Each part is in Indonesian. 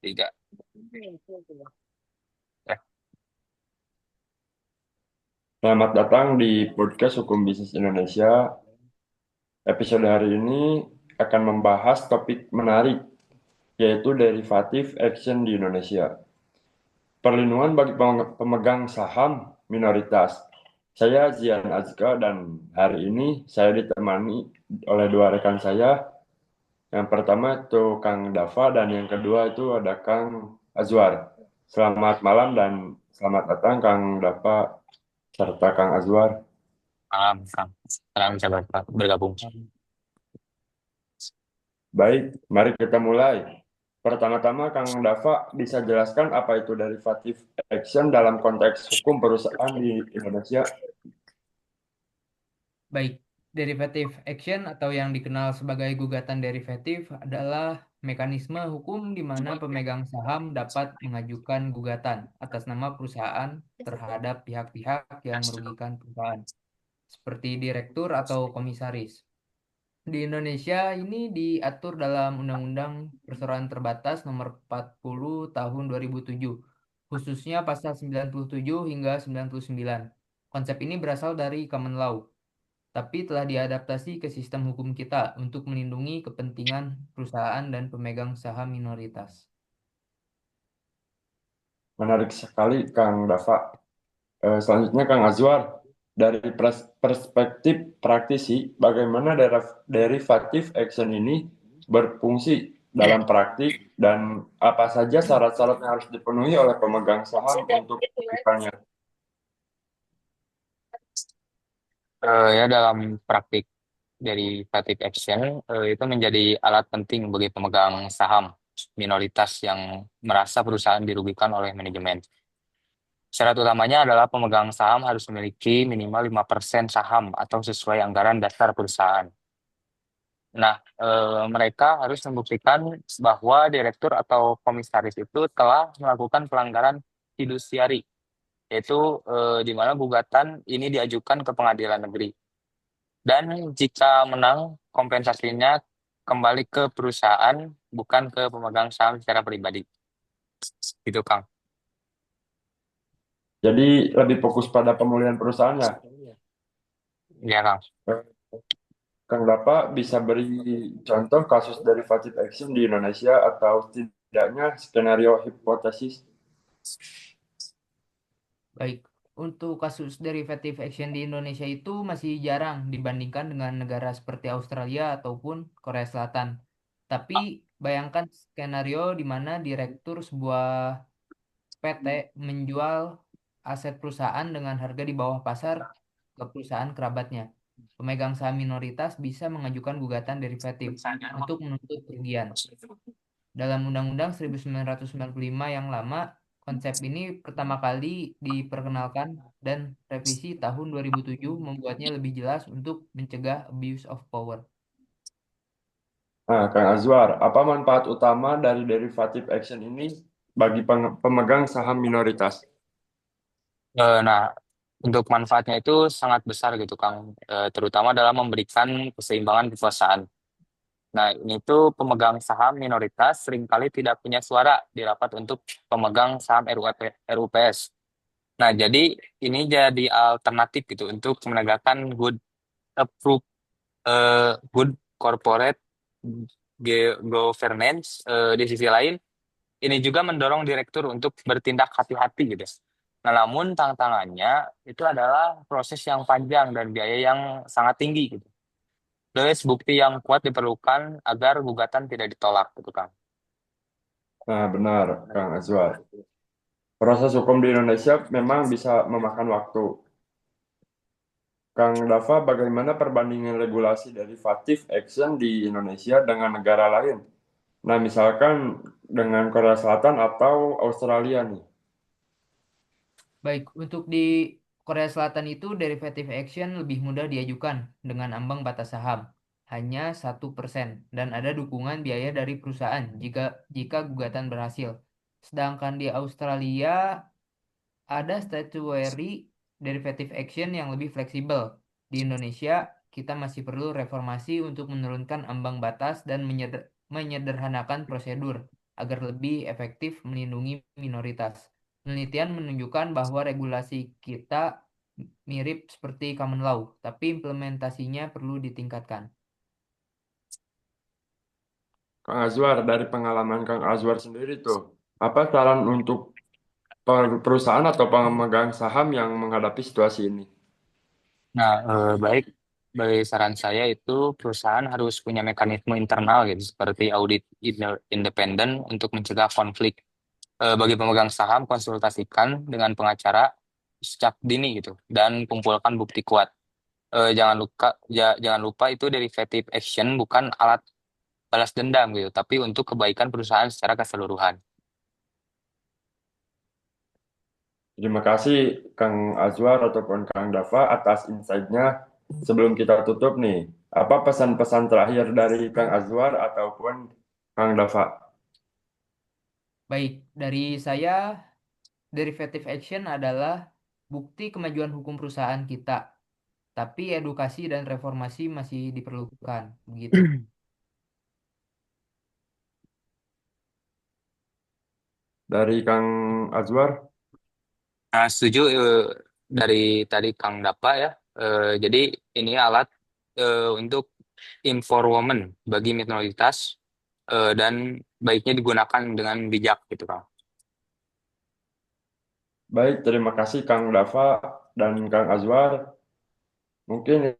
Tiga. Eh, Selamat datang di podcast Hukum Bisnis Indonesia. Episode hari ini akan membahas topik menarik, yaitu derivative action di Indonesia. Perlindungan bagi pemegang saham minoritas. Saya Zian Azka dan hari ini saya ditemani oleh dua rekan saya. Yang pertama itu Kang Dava dan yang kedua itu ada Kang Azwar. Selamat malam dan selamat datang Kang Dava serta Kang Azwar. Malam, Kang. Sekarang bisa bergabung. Baik, mari kita mulai. Pertama-tama, Kang Dava bisa jelaskan apa itu derivative action dalam konteks hukum perusahaan di Indonesia? Baik, derivative action atau yang dikenal sebagai gugatan derivatif adalah mekanisme hukum di mana pemegang saham dapat mengajukan gugatan atas nama perusahaan terhadap pihak-pihak yang merugikan perusahaan, seperti direktur atau komisaris. Di Indonesia ini diatur dalam Undang-Undang Perseroan Terbatas Nomor 40 Tahun 2007, khususnya pasal 97 hingga 99. Konsep ini berasal dari common law tapi telah diadaptasi ke sistem hukum kita untuk melindungi kepentingan perusahaan dan pemegang saham minoritas. Menarik sekali, Kang Dava. Selanjutnya, Kang Azwar, dari perspektif praktisi, bagaimana derivative action ini berfungsi dalam praktik dan apa saja syarat-syarat yang harus dipenuhi oleh pemegang saham untuk melakukannya? Ya dalam praktik derivative action itu menjadi alat penting bagi pemegang saham minoritas yang merasa perusahaan dirugikan oleh manajemen. Syarat utamanya adalah pemegang saham harus memiliki minimal 5% saham atau sesuai anggaran dasar perusahaan. Nah, mereka harus membuktikan bahwa direktur atau komisaris itu telah melakukan pelanggaran fidusiari, yaitu di mana gugatan ini diajukan ke pengadilan negeri. Dan jika menang, kompensasinya kembali ke perusahaan, bukan ke pemegang saham secara pribadi. Gitu, Kang. Jadi lebih fokus pada pemulihan perusahaannya. Ya, Kang. Kang Dapa bisa beri contoh kasus derivative action di Indonesia atau setidaknya skenario hipotesis? Baik, untuk kasus derivative action di Indonesia itu masih jarang dibandingkan dengan negara seperti Australia ataupun Korea Selatan. Tapi bayangkan skenario di mana direktur sebuah PT menjual aset perusahaan dengan harga di bawah pasar ke perusahaan kerabatnya. Pemegang saham minoritas bisa mengajukan gugatan derivatif untuk menuntut kerugian. Dalam Undang-Undang 1995 yang lama, konsep ini pertama kali diperkenalkan dan revisi tahun 2007 membuatnya lebih jelas untuk mencegah abuse of power. Nah, Kang Azwar, apa manfaat utama dari derivative action ini bagi pemegang saham minoritas? Nah, untuk manfaatnya itu sangat besar gitu, Kang. Terutama dalam memberikan keseimbangan kekuasaan. Nah, ini tuh pemegang saham minoritas seringkali tidak punya suara di rapat untuk pemegang saham RUPS. Nah, jadi ini jadi alternatif gitu untuk menegakkan approved good corporate governance. Di sisi lain, ini juga mendorong direktur untuk bertindak hati-hati gitu. Nah, namun tantangannya itu adalah proses yang panjang dan biaya yang sangat tinggi gitu. Plus bukti yang kuat diperlukan agar gugatan tidak ditolak gitu kan. Nah, benar, Kang Azwar. Proses hukum di Indonesia memang bisa memakan waktu. Kang Dava, bagaimana perbandingan regulasi derivative action di Indonesia dengan negara lain? Nah, misalkan dengan Korea Selatan atau Australia nih. Baik, untuk di Korea Selatan itu derivative action lebih mudah diajukan dengan ambang batas saham hanya 1% dan ada dukungan biaya dari perusahaan jika jika gugatan berhasil. Sedangkan di Australia ada statutory derivative action yang lebih fleksibel. Di Indonesia, kita masih perlu reformasi untuk menurunkan ambang batas dan menyederhanakan prosedur. agar lebih efektif melindungi minoritas. Penelitian menunjukkan bahwa regulasi kita mirip seperti common law, tapi implementasinya perlu ditingkatkan. Kang Azwar, dari pengalaman Kang Azwar sendiri tuh, apa saran untuk perusahaan atau pemegang saham yang menghadapi situasi ini? Nah, baik, bagi saran saya itu perusahaan harus punya mekanisme internal gitu, seperti audit independen untuk mencegah konflik. Bagi pemegang saham, konsultasikan dengan pengacara sejak dini gitu, dan kumpulkan bukti kuat. Jangan lupa itu derivative action bukan alat balas dendam gitu, tapi untuk kebaikan perusahaan secara keseluruhan. Terima kasih Kang Azwar ataupun Kang Dafa atas insight-nya. Sebelum kita tutup nih, apa pesan-pesan terakhir dari Kang Azwar ataupun Kang Dafa? Baik, dari saya, derivative action adalah bukti kemajuan hukum perusahaan kita, tapi edukasi dan reformasi masih diperlukan. Begitu. Dari Kang Azwar? Nah, setuju dari tadi Kang Dapa ya. Jadi ini alat untuk empowerment bagi minoritas dan baiknya digunakan dengan bijak gitu Kang. Baik, terima kasih Kang Dafa dan Kang Azwar. Mungkin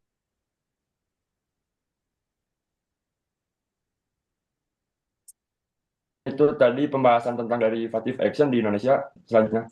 itu tadi pembahasan tentang derivative action di Indonesia. Selanjutnya.